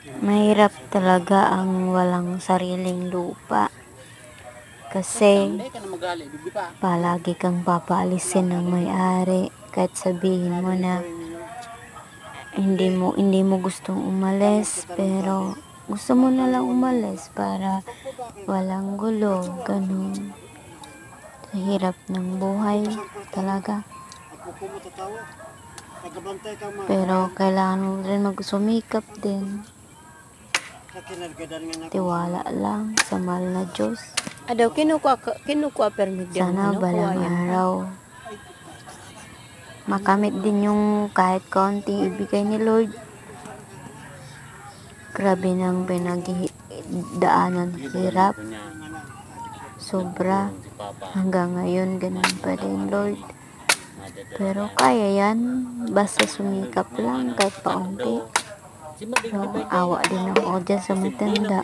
Mahirap talaga ang walang sariling lupa kasi palagi kang papaalisin ng may-ari kahit sabihin mo na hindi mo gustong umalis, pero gusto mo na lang umalis para walang gulo, ganun. Sa hirap ng buhay talaga. Pero kailangan mo rin magsumikap din. Tiwala lang sa mahal na Diyos. Adaw, kinukuha permit din. Sana balang araw makamit din yung kahit konting ibigay ni Lord. Grabe nang pinagdaanan hirap. Sobra. Hanggang ngayon, ganun pa din, Lord. Pero kaya yan. Basta sumikap lang kahit paunti. So, awa din ako dyan sa matanda.